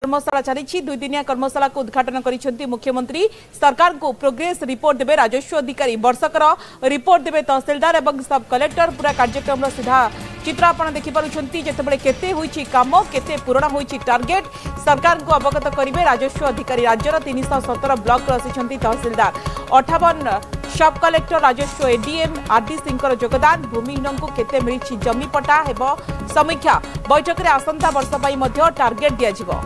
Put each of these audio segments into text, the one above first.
कर्मशाला चली दुई दिनिया कर्मशाला को उद्घाटन करिसेंती मुख्यमंत्री। सरकार को प्रोग्रेस रिपोर्ट देबे राजस्व अधिकारी, वर्षकर रिपोर्ट देबे तहसीलदार एवं सब कलेक्टर। पूरा कार्यक्रम सीधा चित्र आपण देखि पारुछंती जेतेबेले केते होईची काम, केते पूरण होईची टार्गेट सरकार को अवगत करिवे राजस्व अधिकारी। राज्यर 317 ब्लॉक रसिछंती तहसीलदार, 58 सब कलेक्टर, राजस्व एडीएम आरडीसी योगदान। भूमिहीन को केते मिली जमी पट्टा हेबो समीक्षा। बैठक में आसंता वर्ष पई मध्य टार्गेट दिया जिवो।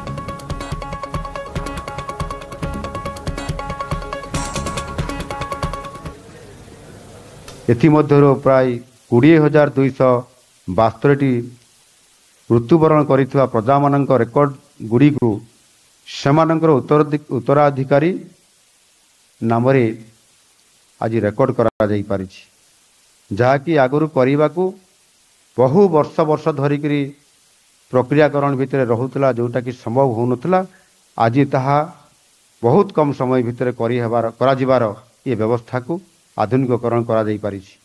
एथिमध्यरु प्राय 20,272 मृत्युवरण करिथिबा प्रजामानंक रेकर्ड गुडी को सेमानंकर उत्तराधिकारी नाम रे आज रेकर्ड करा जाई पारिछि, जहाँकि आगुरी करने को बहु वर्ष वर्ष धरिक प्रक्रियाकरण भितर रहूला, जोटा कि संभव होनुला। आज ताहा बहुत कम समय भितर करा जिबार ये व्यवस्था को आधुनिकरण करा जाई पारिछि।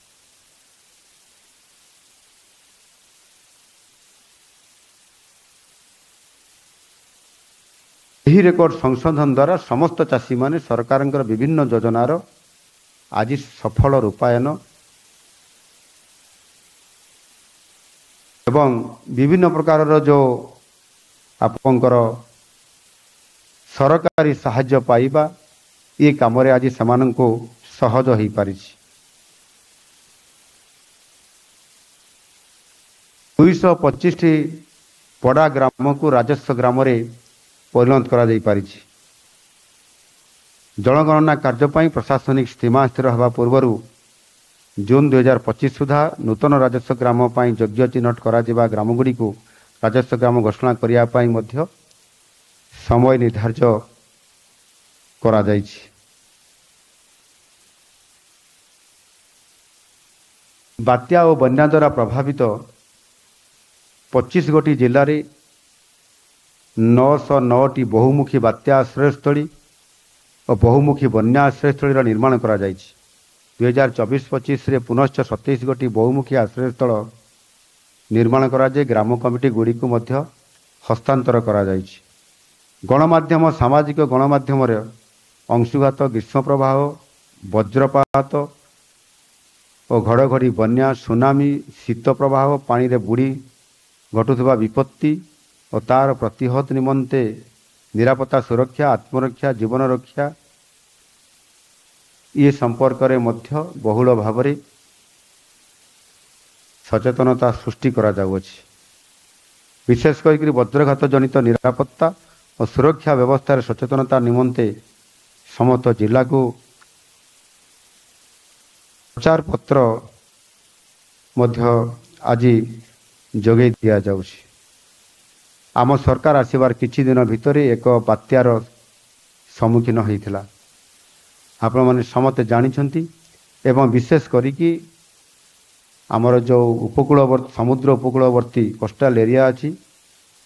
यही रेकर्ड संशोधन द्वारा समस्त चाषी माने सरकार विभिन्न योजनार आज सफल रूपायन एवं विभिन्न प्रकार जो आपंकर सरकारी साहाय्य पाइबा ये काम आज सेमान को सहज हो पारि। 225 पड़ा ग्राम को राजस्व ग्राम रे परिणत करा जाई पारि। जनगणना कार्यपाई प्रशासनिक सीमा स्थिर हवा पूर्व जून 2025 सुधा नूतन राजस्व ग्राम पाई योग्य चिन्हट करा जिबा ग्रामगुड़ी को राजस्व ग्राम घोषणा करिया पाई मध्य समय निर्धार्य करा जाइछि। बात्या और बन्या द्वारा प्रभावित 25 गोटी जिले में 909टी बहुमुखी बात्या आश्रयस्थली और बहुमुखी बन्या आश्रयस्थल निर्माण करा जाइछि। 2024-25 रे पुनश्च 27 गोटी बहुमुखी आश्रयस्थल निर्माण करा जाय ग्राम कमिटी गुड़ी को मध्य हस्तांतर करा जाइछि। गणमाध्यम सामाजिक गणमाध्यम रे अंशुघात, ग्रीष्म प्रवाह, वज्रपात और घड़घड़ी, बन्या, सुनामी, शीत प्रवाह, पानी रे बुड़ी घटुवा विपत्ति और तार प्रतिहत निमंते निरापत्ता, सुरक्षा, आत्मरक्षा, जीवन रक्षा ये संपर्क रे मध्य बहुल भाव में सचेतनता सृष्टि करा जाउछि। विशेष कर वज्रघात जनित निरापत्ता और सुरक्षा व्यवस्था सचेतनता निमंते समस्त जिला को प्रचार पत्र मध्य आज जोगे दिया जाउछि। आम सरकार आसबार किछि दिन भितर एक बात्यार सम्मुखीन होइथिला, आपण माने समस्त जानिछंती। एवं विशेष करिकी आमर जो उपकूलवर्ती समुद्र उपकूलवर्ती कोस्टाल एरिया अछि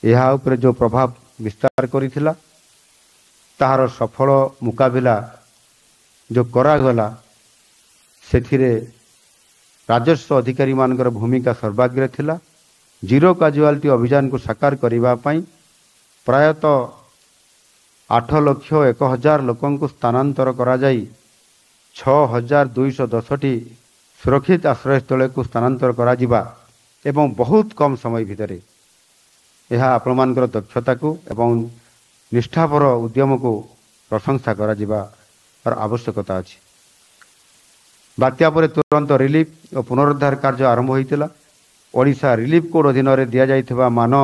यहा ऊपर जो प्रभाव विस्तार करिथिला ताहार सफल मुकाबिला जो करागला सेथिरे राजस्व अधिकारी मानकर भूमिका सर्वाग्रे थिला। जीरो काजुआलिटी अभियान को साकार करिबा पई प्रायतः 8,01,000 लोकों को स्थानांतर करा जाई 6,210टी सुरक्षित आश्रयस्थल को स्थानांतर करा जिबा एवं बहुत कम समय भितर यह आपण मानकर दक्षता को एवं निष्ठापर उद्यम को प्रशंसा करा जिबा और आवश्यकता अछि। बात्या पर तुरंत रिलीफ और पुनरुद्धार कार्य आरंभ होइतिला। ओडिशा रिलीफ कोड अधीन रे दिया जाइथिबा मान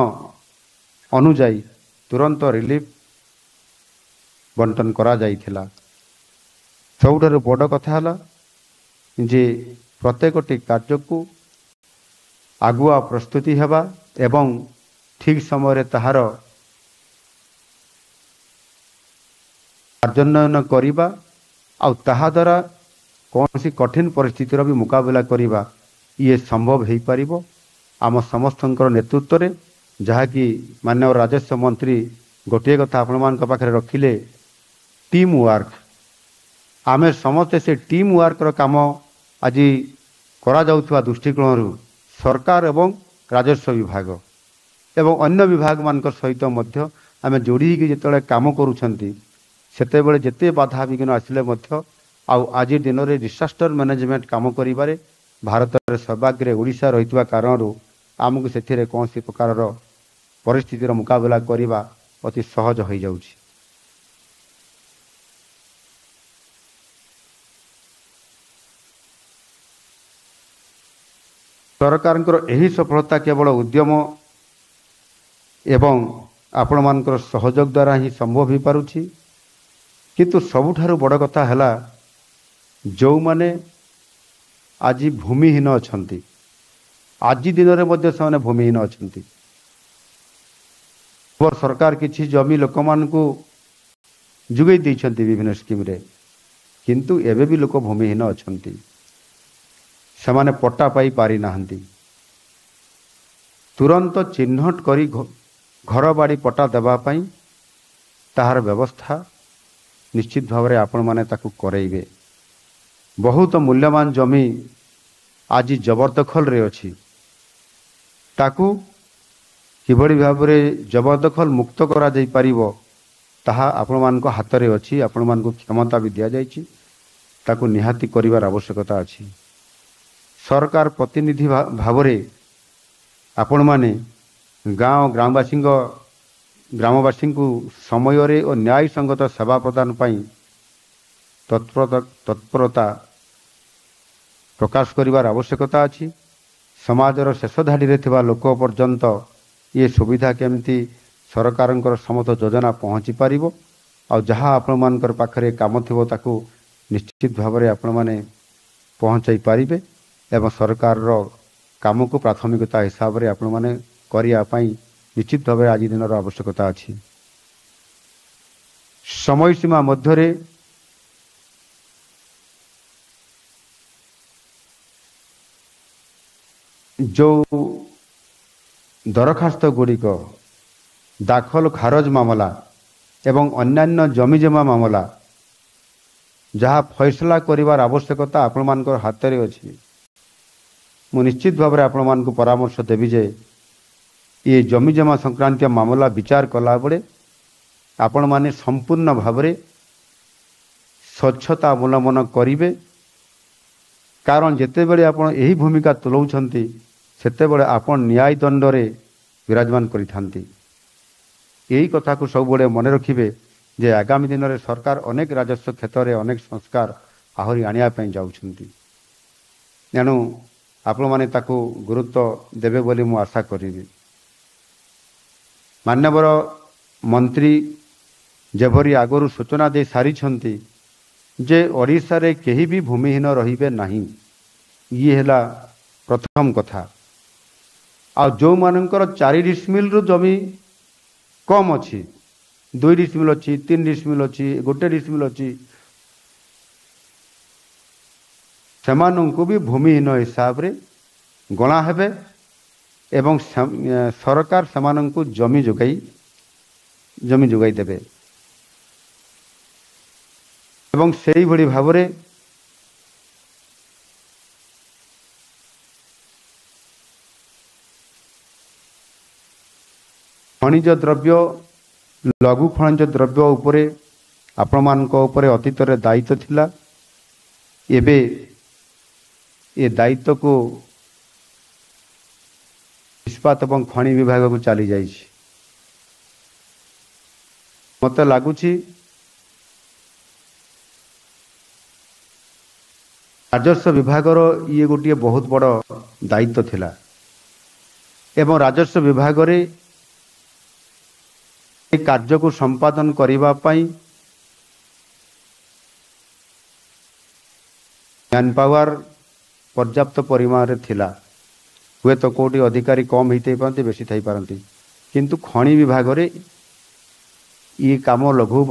अनुजाई तुरंत रिलीफ बंटन करा जाइथिला। सबुठारु बड़ कथा हला जे प्रत्येकटी कार्य को आगुआ प्रस्तुति हेबा एवं ठीक समय ताहार कार्यान्वयन करिबा आ ताहा द्वारा कौन सी कठिन परिस्थितिर भी मुकाबला करिबा ये संभव हो पारिबो आम समस्तंकर नेतृत्व रे, जहाँकि माननीय राजस्व मंत्री गोटे कथा आपण मान पाखरे रखिले टीम वर्क। आमे समस्ते से टीम वर्क रो काम आज करा जाउथवा दृष्टिकोण सरकार एवं राजस्व विभाग एवं अन्य विभाग मान सहित मध्य आम जोड़ी जिते कम करुँच सेतेबेले जेते बाधा विघ्न आसिले मध्य आज दिन में डिसास्टर मैनेजमेंट कम करिबारे भारत सर्वाग्रे ओडिशा रही कारण आमको से कौन प्रकार परिस्थितिर मुकाबला करने अति सहज हो जाउछि। सरकार यही सफलता केवल उद्यम एवं आपण मानकर सहयोग द्वारा ही संभव हो पारुछि। किंतु सबुठारु बड़ कथा है जो माने आज भूमिहीन अछंती आज दिन में से भूमिहीन अछंती सरकार किछि जमी लोक मान को जुगै दैछंती विभिन्न स्कीम रे किंतु एबे भी लोक भूमिहीन अछंती सेमाने पट्टा पाई पारि नाहंती। तुरंत चिन्हट करी घर बाड़ी पट्टा देबा पई ताहार व्यवस्था निश्चित भाव में आपण माने ताकू करेइबे। बहुत मूल्यवान जमी आज जबरदखल रे अछि ताकू किभଳି भाबरे जबरदखल मुक्त करा जाई परिबो ताहा आपण मान को हाथ रे अछि। आपण मान को क्षमता भी दिया जायछि ताकू निहाती करिवार आवश्यकता अछि। सरकार प्रतिनिधि भावरे आपण माने ग्रामवासी को समय रे और न्याय संगत सेवा प्रदान पाई तत्परता प्रकाश करिवार आवश्यकता अछि। समाजर शेष धाड़ी थिबा लोक पर्यंत ये सुविधा केमती सरकार समस्त योजना पहुँची पारिबो और जहाँ आपण मानकर पाखरे काम थिबो ताकू निश्चित भाव में आपण माने पहुँचाई पारिबे एवं सरकार रो काम को प्राथमिकता हिसाब रे आपण माने करिया पई निश्चित भाव आज दिन आवश्यकता अछि। समय सीमा मध्य जो दरखास्त गुड़िक दाखल खारज मामला एवं अन्यान्य जमी जमा मामला जहाँ फैसला करिवार आवश्यकता आपण मानकर हाथ रे अछि। मु निश्चित भाव में आपण मान को परामर्श देवी जे ये जमी जमा संक्रांतीय मामला विचार कला बेले आपण माने संपूर्ण भाव में स्वच्छता अवलंबन करिवे। कारण जेते बेले आपण यही भूमिका तुलाउछंती सेते बेले आपण न्याय दंड रे विराजमान करिथांती। यही कथा को सब बेले मन रखिबे जे आगामी दिन में सरकार अनेक राजस्व क्षेत्र में अनेक संस्कार आहरी आनिया पई जाउछंती। एणु आपण माने ताकू गुरुत्व देबे बोली मु आशा करिबी। मान्यवर मंत्री जेभरी आगरू सूचना दे सारी छंती जे ओडिशा रे केही भी भूमिहीन रहिबे नहीं। ये हैला प्रथम कथा। आ जो मानकर 4 डिसमिल रु जमी कम अछि 2 डिसमिल अछि 3 डिसमिल अछि 1 डिसमिल अछि सेमानंकु भी भूमिहीन हिसाब रे गणा हेबे एवं सरकार सेमानंकु जमी जोगाई देबे एवं सेही भली भावरे खनिज द्रव्य लघु खनिज द्रव्य उपरे आपण मानक उपरे अतीत रे दायित्व थिला। एबे ये दायित्व को इस्पात एवं खनि विभाग को चली जाइए। मत लगुच राजस्व विभाग ये गोटे बहुत बड़ दायित्व थिला एवं राजस्व विभाग रे कार्य को संपादन करिबा पई मैन पावर पर्याप्त परिमाण रे थिला। हुए तो कोटी अधिकारी कम होते पारती बेसी थी पारती किंतु खनि विभाग रे ये काम लघु